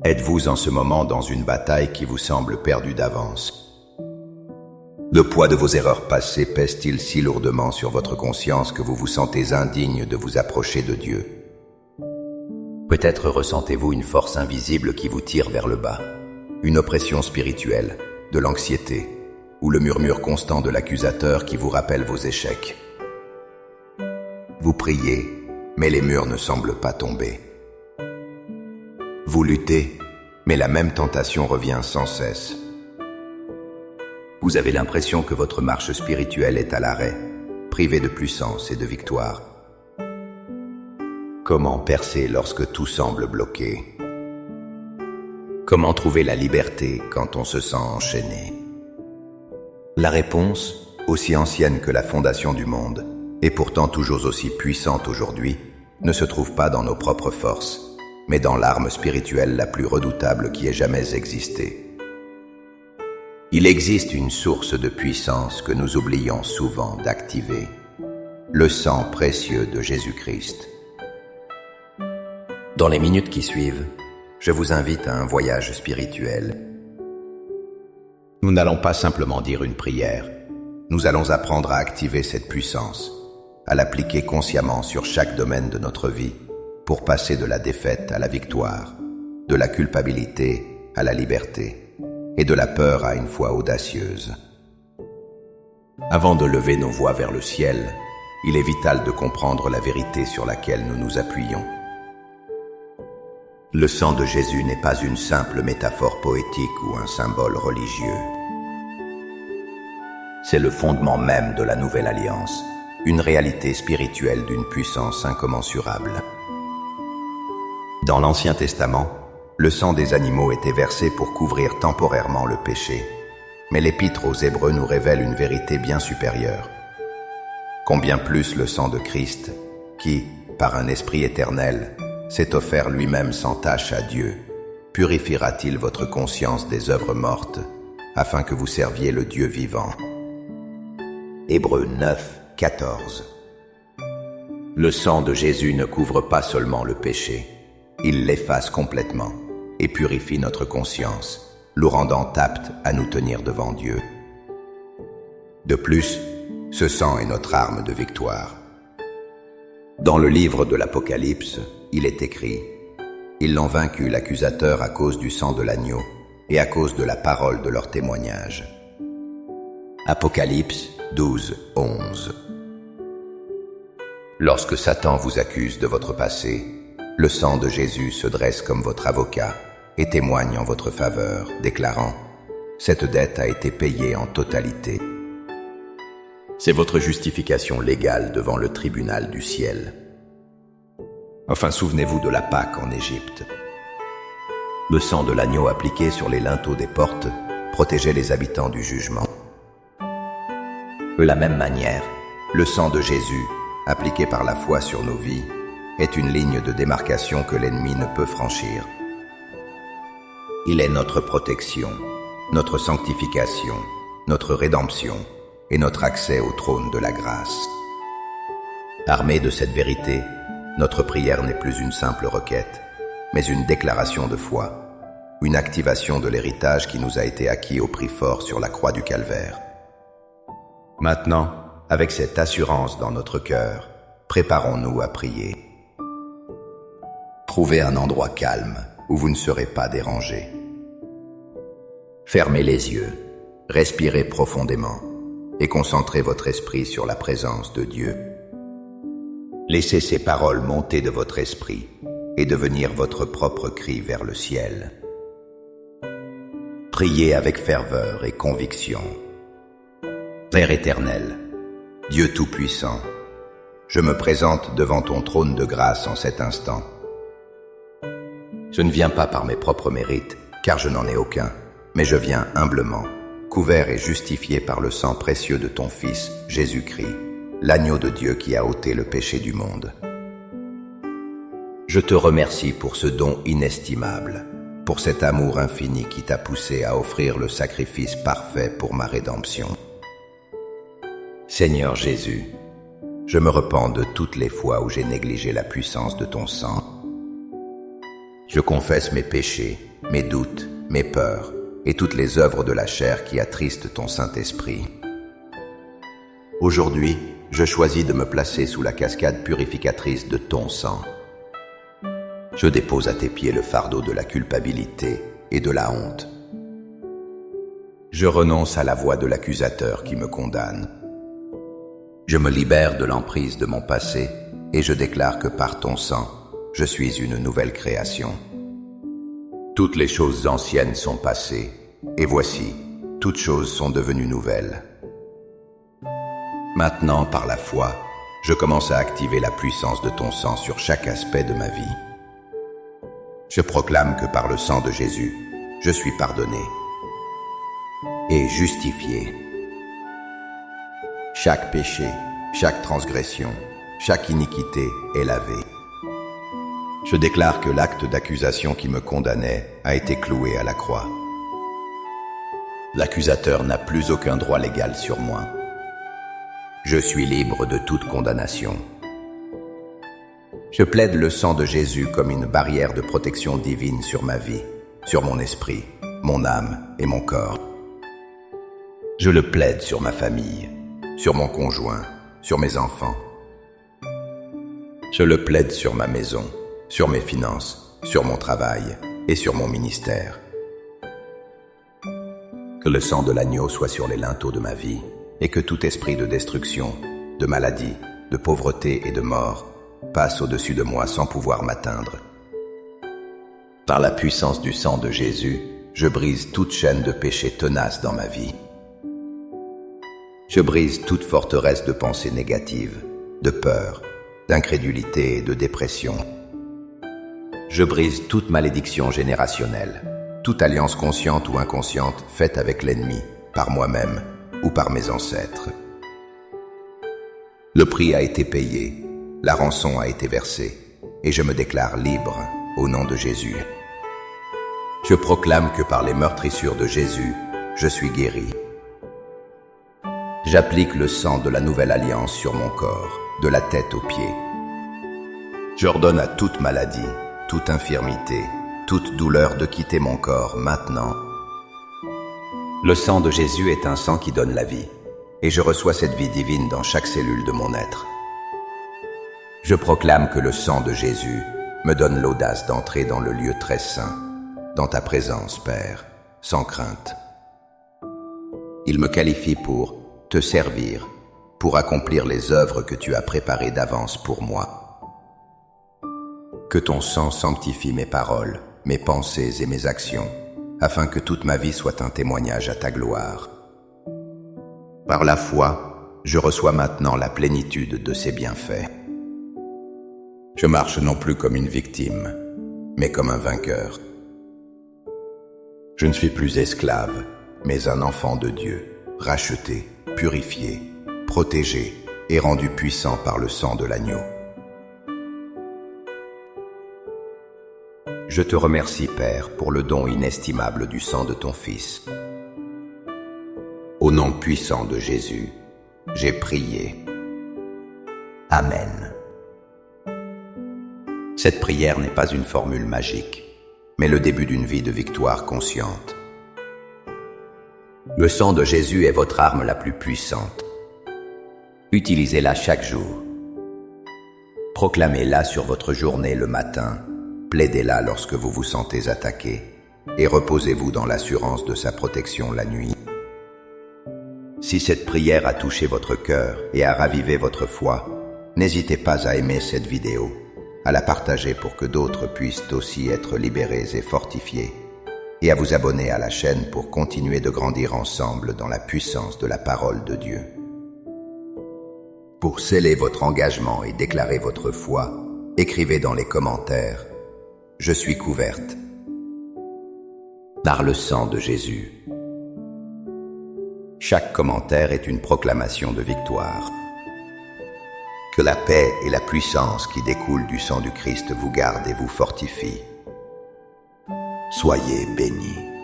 Êtes-vous en ce moment dans une bataille qui vous semble perdue d'avance? Le poids de vos erreurs passées pèse-t-il si lourdement sur votre conscience que vous vous sentez indigne de vous approcher de Dieu? Peut-être ressentez-vous une force invisible qui vous tire vers le bas, une oppression spirituelle, de l'anxiété, ou le murmure constant de l'accusateur qui vous rappelle vos échecs. Vous priez, mais les murs ne semblent pas tomber. Vous luttez, mais la même tentation revient sans cesse. Vous avez l'impression que votre marche spirituelle est à l'arrêt, privée de puissance et de victoire. Comment percer lorsque tout semble bloqué? Comment trouver la liberté quand on se sent enchaîné? La réponse, aussi ancienne que la fondation du monde, et pourtant toujours aussi puissante aujourd'hui, ne se trouve pas dans nos propres forces, mais dans l'arme spirituelle la plus redoutable qui ait jamais existé. Il existe une source de puissance que nous oublions souvent d'activer, le sang précieux de Jésus-Christ. Dans les minutes qui suivent, je vous invite à un voyage spirituel. Nous n'allons pas simplement dire une prière, nous allons apprendre à activer cette puissance, à l'appliquer consciemment sur chaque domaine de notre vie, pour passer de la défaite à la victoire, de la culpabilité à la liberté, et de la peur à une foi audacieuse. Avant de lever nos voix vers le ciel, il est vital de comprendre la vérité sur laquelle nous nous appuyons. Le sang de Jésus n'est pas une simple métaphore poétique ou un symbole religieux. C'est le fondement même de la nouvelle alliance, une réalité spirituelle d'une puissance incommensurable. Dans l'Ancien Testament, le sang des animaux était versé pour couvrir temporairement le péché, mais l'Épître aux Hébreux nous révèle une vérité bien supérieure. Combien plus le sang de Christ, qui, par un esprit éternel, s'est offert lui-même sans tache à Dieu, purifiera-t-il votre conscience des œuvres mortes, afin que vous serviez le Dieu vivant? Hébreux 9, 14. Le sang de Jésus ne couvre pas seulement le péché, il l'efface complètement et purifie notre conscience, nous rendant aptes à nous tenir devant Dieu. De plus, ce sang est notre arme de victoire. Dans le livre de l'Apocalypse, il est écrit « Ils l'ont vaincu l'accusateur à cause du sang de l'agneau et à cause de la parole de leur témoignage. » Apocalypse 12, 11. Lorsque Satan vous accuse de votre passé, le sang de Jésus se dresse comme votre avocat et témoigne en votre faveur, déclarant « Cette dette a été payée en totalité. » C'est votre justification légale devant le tribunal du ciel. Enfin, souvenez-vous de la Pâque en Égypte. Le sang de l'agneau appliqué sur les linteaux des portes protégeait les habitants du jugement. De la même manière, le sang de Jésus, appliqué par la foi sur nos vies, est une ligne de démarcation que l'ennemi ne peut franchir. Il est notre protection, notre sanctification, notre rédemption et notre accès au trône de la grâce. Armés de cette vérité, notre prière n'est plus une simple requête, mais une déclaration de foi, une activation de l'héritage qui nous a été acquis au prix fort sur la croix du Calvaire. Maintenant, avec cette assurance dans notre cœur, préparons-nous à prier. Trouvez un endroit calme où vous ne serez pas dérangé. Fermez les yeux, respirez profondément et concentrez votre esprit sur la présence de Dieu. Laissez ces paroles monter de votre esprit et devenir votre propre cri vers le ciel. Priez avec ferveur et conviction. Père éternel, Dieu Tout-Puissant, je me présente devant ton trône de grâce en cet instant. Je ne viens pas par mes propres mérites, car je n'en ai aucun, mais je viens humblement, couvert et justifié par le sang précieux de ton Fils, Jésus-Christ, l'agneau de Dieu qui a ôté le péché du monde. Je te remercie pour ce don inestimable, pour cet amour infini qui t'a poussé à offrir le sacrifice parfait pour ma rédemption. Seigneur Jésus, je me repens de toutes les fois où j'ai négligé la puissance de ton sang. Je confesse mes péchés, mes doutes, mes peurs et toutes les œuvres de la chair qui attristent ton Saint-Esprit. Aujourd'hui, je choisis de me placer sous la cascade purificatrice de ton sang. Je dépose à tes pieds le fardeau de la culpabilité et de la honte. Je renonce à la voix de l'accusateur qui me condamne. Je me libère de l'emprise de mon passé et je déclare que par ton sang, je suis une nouvelle création. Toutes les choses anciennes sont passées, et voici, toutes choses sont devenues nouvelles. Maintenant, par la foi, je commence à activer la puissance de ton sang sur chaque aspect de ma vie. Je proclame que par le sang de Jésus, je suis pardonné et justifié. Chaque péché, chaque transgression, chaque iniquité est lavée. Je déclare que l'acte d'accusation qui me condamnait a été cloué à la croix. L'accusateur n'a plus aucun droit légal sur moi. Je suis libre de toute condamnation. Je plaide le sang de Jésus comme une barrière de protection divine sur ma vie, sur mon esprit, mon âme et mon corps. Je le plaide sur ma famille, sur mon conjoint, sur mes enfants. Je le plaide sur ma maison, sur mes finances, sur mon travail et sur mon ministère. Que le sang de l'agneau soit sur les linteaux de ma vie et que tout esprit de destruction, de maladie, de pauvreté et de mort passe au-dessus de moi sans pouvoir m'atteindre. Par la puissance du sang de Jésus, je brise toute chaîne de péché tenace dans ma vie. Je brise toute forteresse de pensées négatives, de peur, d'incrédulité et de dépression. Je brise toute malédiction générationnelle, toute alliance consciente ou inconsciente faite avec l'ennemi, par moi-même ou par mes ancêtres. Le prix a été payé, la rançon a été versée, et je me déclare libre au nom de Jésus. Je proclame que par les meurtrissures de Jésus, je suis guéri. J'applique le sang de la nouvelle alliance sur mon corps, de la tête aux pieds. J'ordonne à toute maladie, toute infirmité, toute douleur de quitter mon corps maintenant. Le sang de Jésus est un sang qui donne la vie, et je reçois cette vie divine dans chaque cellule de mon être. Je proclame que le sang de Jésus me donne l'audace d'entrer dans le lieu très saint, dans ta présence, Père, sans crainte. Il me qualifie pour te servir, pour accomplir les œuvres que tu as préparées d'avance pour moi. Que ton sang sanctifie mes paroles, mes pensées et mes actions, afin que toute ma vie soit un témoignage à ta gloire. Par la foi, je reçois maintenant la plénitude de ces bienfaits. Je marche non plus comme une victime, mais comme un vainqueur. Je ne suis plus esclave, mais un enfant de Dieu, racheté, purifié, protégé et rendu puissant par le sang de l'agneau. Je te remercie, Père, pour le don inestimable du sang de ton Fils. Au nom puissant de Jésus, j'ai prié. Amen. Cette prière n'est pas une formule magique, mais le début d'une vie de victoire consciente. Le sang de Jésus est votre arme la plus puissante. Utilisez-la chaque jour. Proclamez-la sur votre journée le matin, plaidez-la lorsque vous vous sentez attaqué, et reposez-vous dans l'assurance de sa protection la nuit. Si cette prière a touché votre cœur et a ravivé votre foi, n'hésitez pas à aimer cette vidéo, à la partager pour que d'autres puissent aussi être libérés et fortifiés, et à vous abonner à la chaîne pour continuer de grandir ensemble dans la puissance de la parole de Dieu. Pour sceller votre engagement et déclarer votre foi, écrivez dans les commentaires « Je suis couverte par le sang de Jésus ». Chaque commentaire est une proclamation de victoire. Que la paix et la puissance qui découlent du sang du Christ vous gardent et vous fortifient. Soyez bénis.